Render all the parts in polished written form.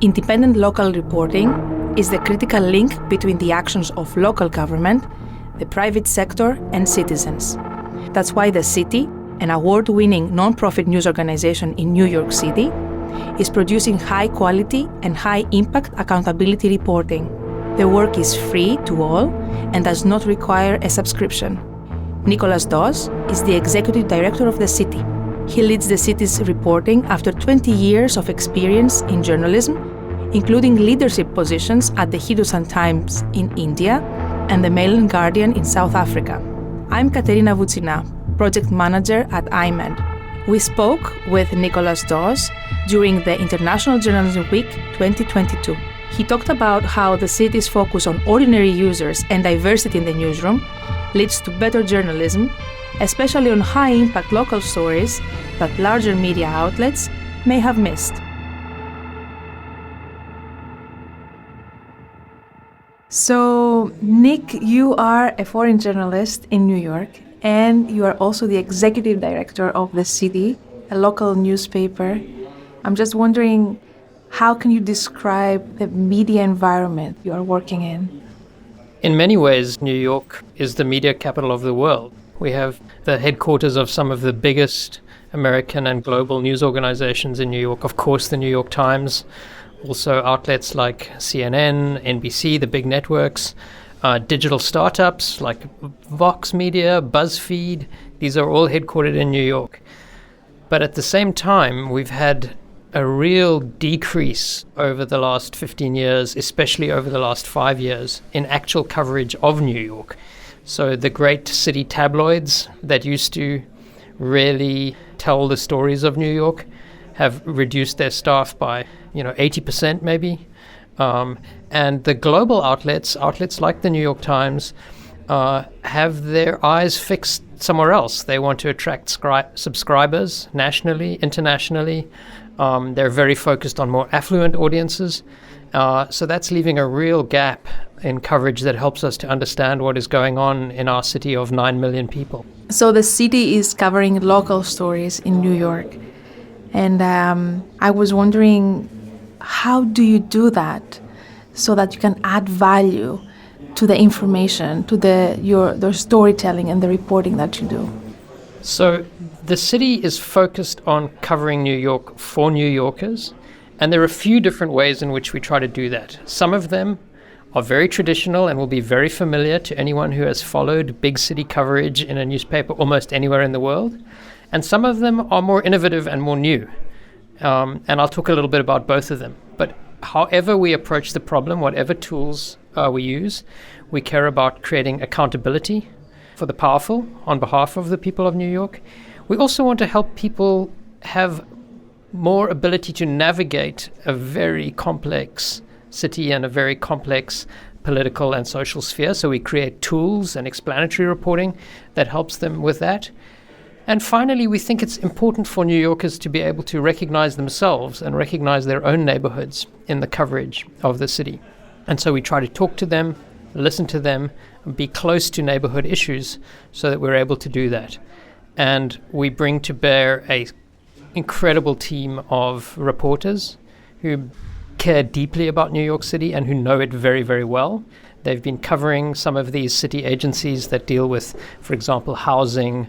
Independent local reporting is the critical link between the actions of local government, the private sector, and citizens. That's why the City, an award-winning non-profit news organization in New York City, is producing high-quality and high-impact accountability reporting. The work is free to all and does not require a subscription. Nick Dawes is the executive director of the City. He leads the city's reporting after 20 years of experience in journalism, including leadership positions at the Hindustan Times in India and the Mail and Guardian in South Africa. I'm Katerina Voutsina, project manager at iMEdD. We spoke with Nick Dawes during the International Journalism Week 2022. He talked about how the city's focus on ordinary users and diversity in the newsroom leads to better journalism, especially on high-impact local stories that larger media outlets may have missed. So, Nick, you are a foreign journalist in New York, and you are also the executive director of The City, a local newspaper. I'm just wondering, how can you describe the media environment you are working in? In many ways, New York is the media capital of the world. We have the headquarters of some of the biggest American and global news organizations in New York. Of course, the New York Times, also outlets like CNN, NBC, the big networks, digital startups like Vox Media, BuzzFeed. These are all headquartered in New York. But at the same time, we've had a real decrease over the last 15 years, especially over the last 5 years, in actual coverage of New York. So the great city tabloids that used to really tell the stories of New York have reduced their staff by, 80% maybe. And the global outlets like the New York Times, have their eyes fixed somewhere else. They want to attract subscribers nationally, internationally. They're very focused on more affluent audiences. So that's leaving a real gap in coverage that helps us to understand what is going on in our city of 9 million people. So the City is covering local stories in New York. And I was wondering, how do you do that so that you can add value to the information, to the storytelling and the reporting that you do? So the City is focused on covering New York for New Yorkers. And there are a few different ways in which we try to do that. Some of them are very traditional and will be very familiar to anyone who has followed big city coverage in a newspaper almost anywhere in the world. And some of them are more innovative and more new. And I'll talk a little bit about both of them. But however we approach the problem, whatever tools we use, we care about creating accountability for the powerful on behalf of the people of New York. We also want to help people have more ability to navigate a very complex city and a very complex political and social sphere. So we create tools and explanatory reporting that helps them with that. And finally, we think it's important for New Yorkers to be able to recognize themselves and recognize their own neighborhoods in the coverage of the city. And so we try to talk to them, listen to them, and be close to neighborhood issues so that we're able to do that. And we bring to bear a incredible team of reporters who care deeply about New York City and who know it very, very well. They've been covering some of these city agencies that deal with, for example, housing,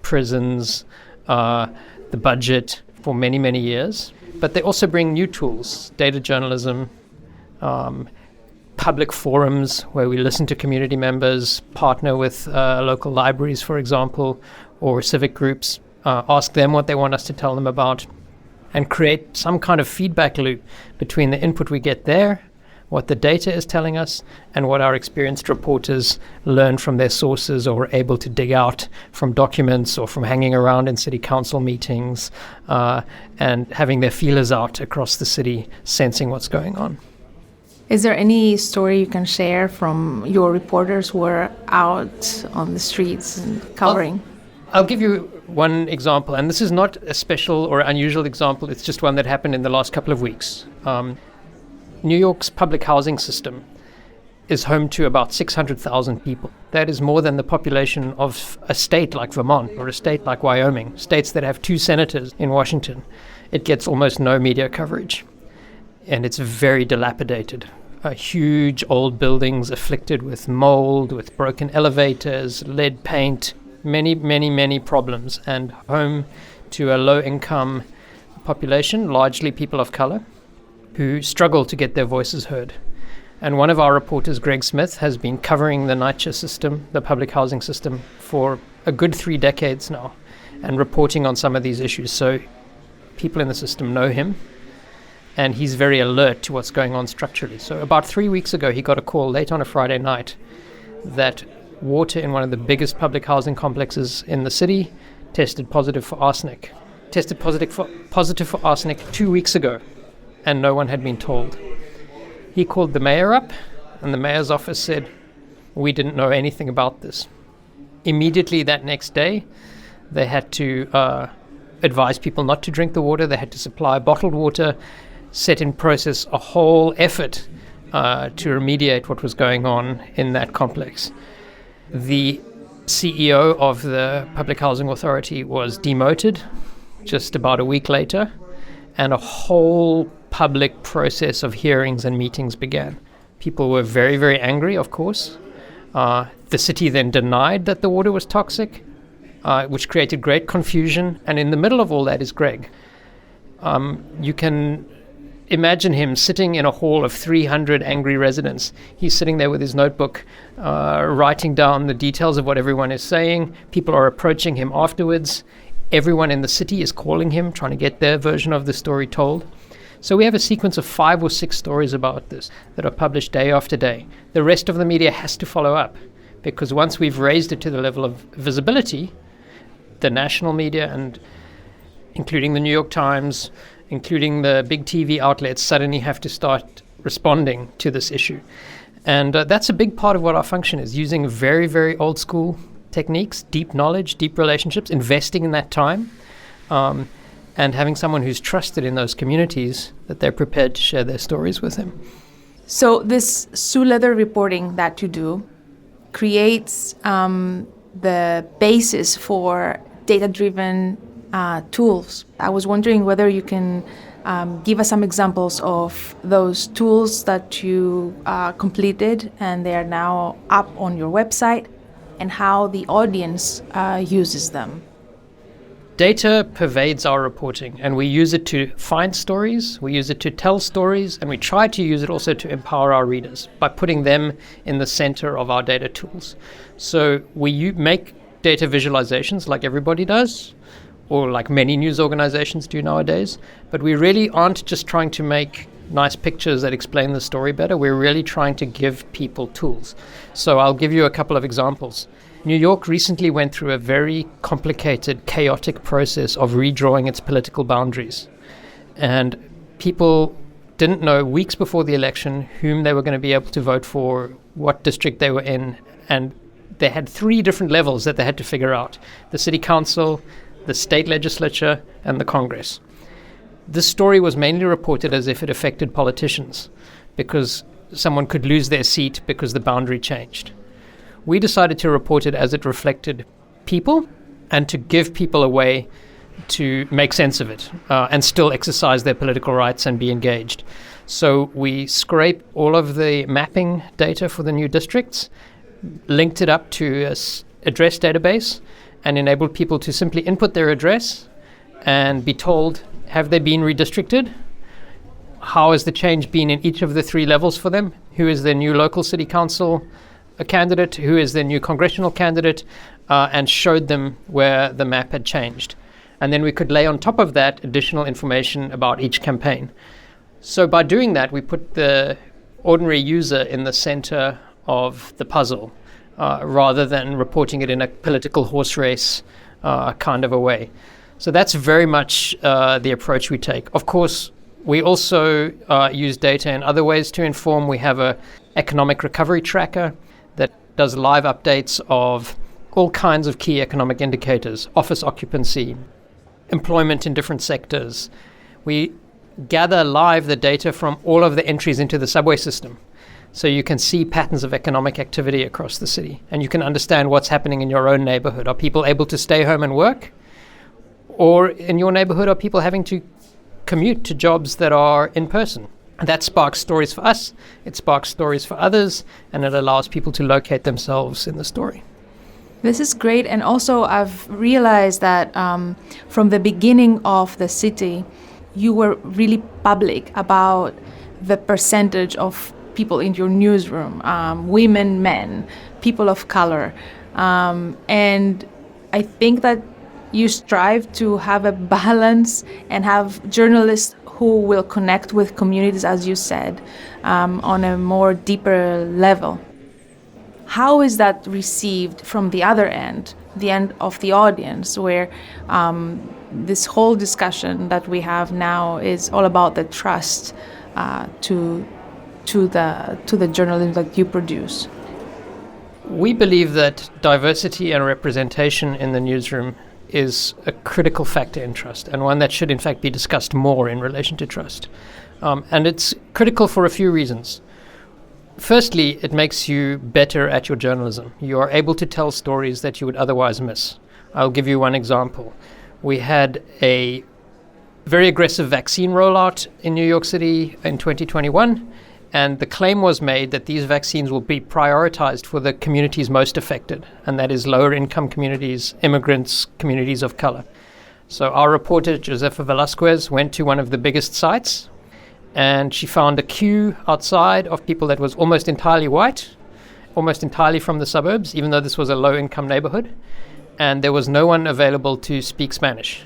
prisons, the budget for many, many years. But they also bring new tools, data journalism, public forums where we listen to community members, partner with local libraries, for example, or civic groups, ask them what they want us to tell them about, and create some kind of feedback loop between the input we get there, what the data is telling us, and what our experienced reporters learn from their sources or are able to dig out from documents or from hanging around in city council meetings and having their feelers out across the city, sensing what's going on. Is there any story you can share from your reporters who are out on the streets and covering? I'll give you one example, and this is not a special or unusual example. It's just one that happened in the last couple of weeks. New York's public housing system is home to about 600,000 people. That is more than the population of a state like Vermont or a state like Wyoming, states that have 2 senators in Washington. It gets almost no media coverage. and it's very dilapidated. Huge old buildings afflicted with mold, with broken elevators, lead paint, many problems, and home to a low-income population, largely people of color, who struggle to get their voices heard. And one of our reporters, Greg Smith, has been covering the NYCHA system, the public housing system, for a good 3 decades now, and reporting on some of these issues. So people in the system know him, and he's very alert to what's going on structurally. So about 3 weeks ago, he got a call late on a Friday night that water in one of the biggest public housing complexes in the city tested positive for arsenic. Tested positive for arsenic 2 weeks ago, and no one had been told. He called the mayor up, and the mayor's office said, "We didn't know anything about this." Immediately that next day, they had to advise people not to drink the water. They had to supply bottled water, set in process a whole effort to remediate what was going on in that complex. The CEO of the Public Housing Authority was demoted just about a week later, and a whole public process of hearings and meetings began. People were very angry, of course. The city then denied that the water was toxic, which created great confusion. And in the middle of all that is Greg. You can imagine him sitting in a hall of 300 angry residents. He's sitting there with his notebook, writing down the details of what everyone is saying. People are approaching him afterwards. Everyone in the city is calling him, trying to get their version of the story told. So we have a sequence of 5 or 6 stories about this that are published day after day. The rest of the media has to follow up, because once we've raised it to the level of visibility, the national media, and including the New York Times, including the big TV outlets, suddenly have to start responding to this issue. And that's a big part of what our function is, using very old school techniques, deep knowledge, deep relationships, investing in that time, and having someone who's trusted in those communities that they're prepared to share their stories with him. So this Sue-leather reporting that you do creates the basis for data-driven tools. I was wondering whether you can give us some examples of those tools that you completed and they are now up on your website, and how the audience uses them. Data pervades our reporting, and we use it to find stories, we use it to tell stories, and we try to use it also to empower our readers by putting them in the center of our data tools. So we make data visualizations like everybody does, or like many news organizations do nowadays, but we really aren't just trying to make nice pictures that explain the story better. We're really trying to give people tools. So I'll give you a couple of examples. New York recently went through a very complicated, chaotic process of redrawing its political boundaries. And people didn't know weeks before the election whom they were going to be able to vote for, what district they were in, and they had 3 different levels that they had to figure out: the city council, the state legislature, and the Congress. This story was mainly reported as if it affected politicians, because someone could lose their seat because the boundary changed. We decided to report it as it reflected people, and to give people a way to make sense of it and still exercise their political rights and be engaged. So we scraped all of the mapping data for the new districts, linked it up to an address database, and enabled people to simply input their address and be told, have they been redistricted? How has the change been in each of the 3 levels for them? Who is their new local city council candidate? Who is their new congressional candidate? And showed them where the map had changed. And then we could lay on top of that additional information about each campaign. So by doing that, we put the ordinary user in the center of the puzzle, rather than reporting it in a political horse race kind of a way. So that's very much the approach we take. Of course, we also use data in other ways to inform. We have an economic recovery tracker that does live updates of all kinds of key economic indicators: office occupancy, employment in different sectors. We gather live the data from all of the entries into the subway system. So you can see patterns of economic activity across the city, and you can understand what's happening in your own neighborhood. Are people able to stay home and work? Or in your neighborhood, are people having to commute to jobs that are in person? And that sparks stories for us, it sparks stories for others, and it allows people to locate themselves in the story. This is great. And also I've realized that from the beginning of the city, you were really public about the percentage of people in your newsroom, women, men, people of color. And I think that you strive to have a balance and have journalists who will connect with communities, as you said, on a more deeper level. How is that received from the other end, the end of the audience, where this whole discussion that we have now is all about the trust to the journalism that you produce? We believe that diversity and representation in the newsroom is a critical factor in trust, and one that should in fact be discussed more in relation to trust. And it's critical for a few reasons. Firstly, it makes you better at your journalism. You are able to tell stories that you would otherwise miss. I'll give you one example. We had a very aggressive vaccine rollout in New York City in 2021, and the claim was made that these vaccines will be prioritized for the communities most affected, and that is lower income communities, immigrants, communities of color. So our reporter, Josefa Velasquez, went to one of the biggest sites, and she found a queue outside of people that was almost entirely white, almost entirely from the suburbs, even though this was a low-income neighborhood, and there was no one available to speak Spanish.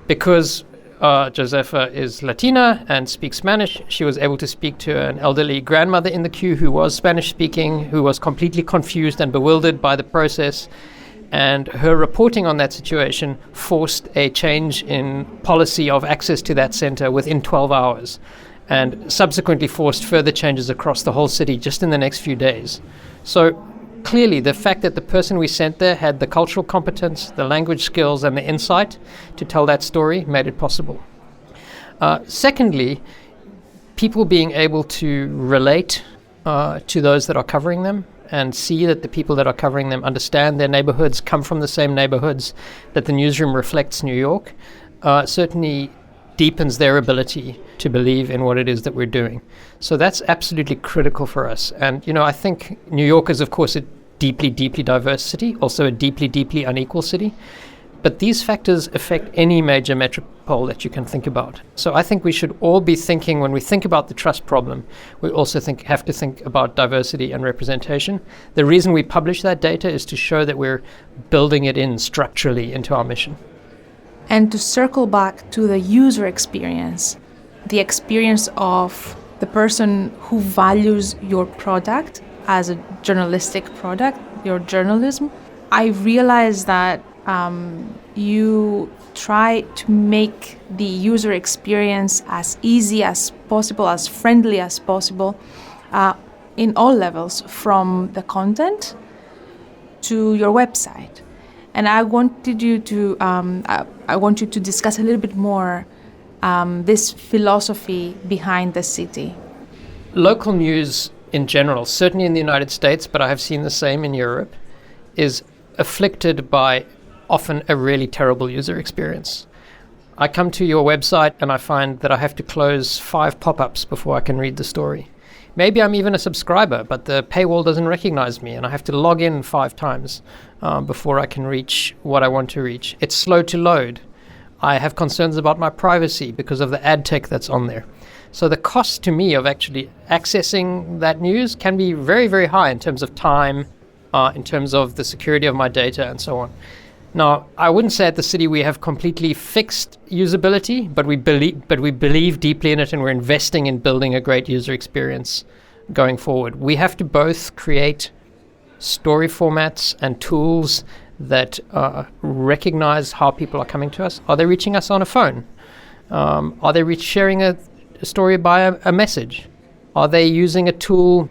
Because Josefa is Latina and speaks Spanish, she was able to speak to an elderly grandmother in the queue who was Spanish-speaking, who was completely confused and bewildered by the process. And her reporting on that situation forced a change in policy of access to that center within 12 hours, and subsequently forced further changes across the whole city just in the next few days. So clearly, the fact that the person we sent there had the cultural competence, the language skills, and the insight to tell that story made it possible. Secondly, people being able to relate to those that are covering them and see that the people that are covering them understand their neighborhoods, come from the same neighborhoods, that the newsroom reflects New York, certainly deepens their ability to believe in what it is that we're doing. So that's absolutely critical for us. And, I think New York is, of course, a deeply, deeply diverse city, also a deeply, deeply unequal city. But these factors affect any major metropole that you can think about. So I think we should all be thinking, when we think about the trust problem, we also have to think about diversity and representation. The reason we publish that data is to show that we're building it in structurally into our mission. And to circle back to the user experience, the experience of the person who values your product as a journalistic product, your journalism, I realize that you try to make the user experience as easy as possible, as friendly as possible, in all levels, from the content to your website. And I wanted you to, I want you to discuss a little bit more this philosophy behind the city. Local news in general, certainly in the United States, but I have seen the same in Europe, is afflicted by often a really terrible user experience. I come to your website and I find that I have to close 5 pop-ups before I can read the story. Maybe I'm even a subscriber, but the paywall doesn't recognize me and I have to log in 5 times before I can reach what I want to reach. It's slow to load. I have concerns about my privacy because of the ad tech that's on there. So the cost to me of actually accessing that news can be very, very high in terms of time, in terms of the security of my data and so on. Now, I wouldn't say at the city we have completely fixed usability, but we believe deeply in it, and we're investing in building a great user experience going forward. We have to both create story formats and tools that recognize how people are coming to us. Are they reaching us on a phone? Are they sharing a story by a message? Are they using a tool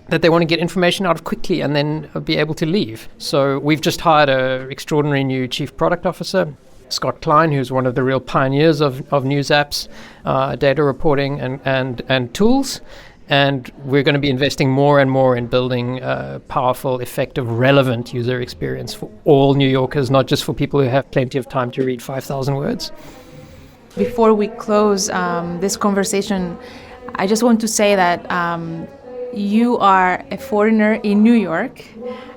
that they want to get information out of quickly and then be able to leave? So we've just hired an extraordinary new chief product officer, Scott Klein, who's one of the real pioneers of news apps, data reporting and tools. And we're going to be investing more and more in building a powerful, effective, relevant user experience for all New Yorkers, not just for people who have plenty of time to read 5,000 words. Before we close this conversation, I just want to say that you are a foreigner in New York,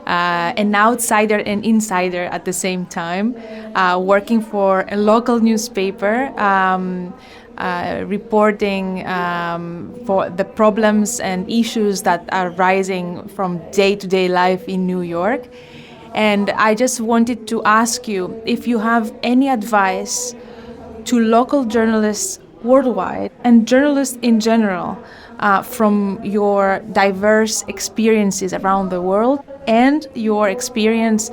an outsider and insider at the same time, working for a local newspaper, reporting for the problems and issues that are rising from day-to-day life in New York. And I just wanted to ask you if you have any advice to local journalists worldwide and journalists in general from your diverse experiences around the world and your experience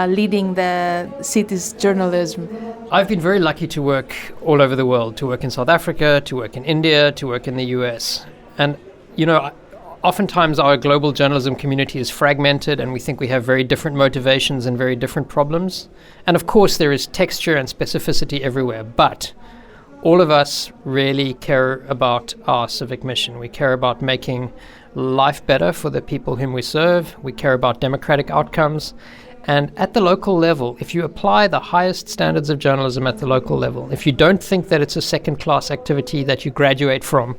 leading the city's journalism. I've been very lucky to work all over the world, to work in South Africa, to work in India, to work in the US. And, oftentimes our global journalism community is fragmented and we think we have very different motivations and very different problems. And of course there is texture and specificity everywhere, but all of us really care about our civic mission. We care about making life better for the people whom we serve. We care about democratic outcomes. And at the local level, if you apply the highest standards of journalism at the local level, if you don't think that it's a second-class activity that you graduate from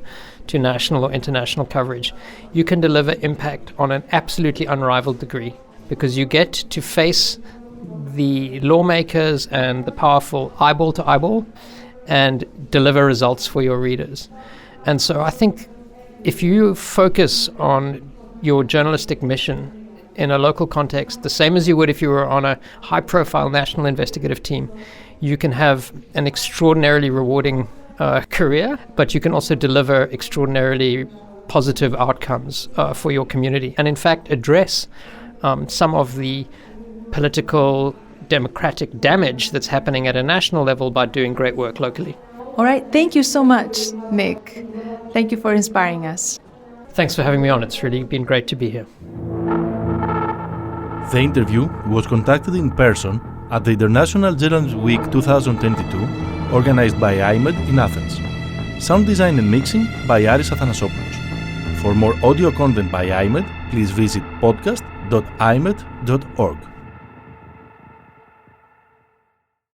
to national or international coverage, you can deliver impact on an absolutely unrivaled degree because you get to face the lawmakers and the powerful eyeball to eyeball and deliver results for your readers. And so I think if you focus on your journalistic mission in a local context, the same as you would if you were on a high-profile national investigative team, you can have an extraordinarily rewarding career, but you can also deliver extraordinarily positive outcomes for your community and in fact address some of the political democratic damage that's happening at a national level by doing great work locally. All right, thank you so much, Nick. Thank you for inspiring us. Thanks for having me on. It's really been great to be here. The interview was conducted in person at the International Journalism Week 2022, organized by iMEdD in Athens. Sound design and mixing by Aris Athanasopoulos. For more audio content by iMEdD, please visit podcast.imedd.org.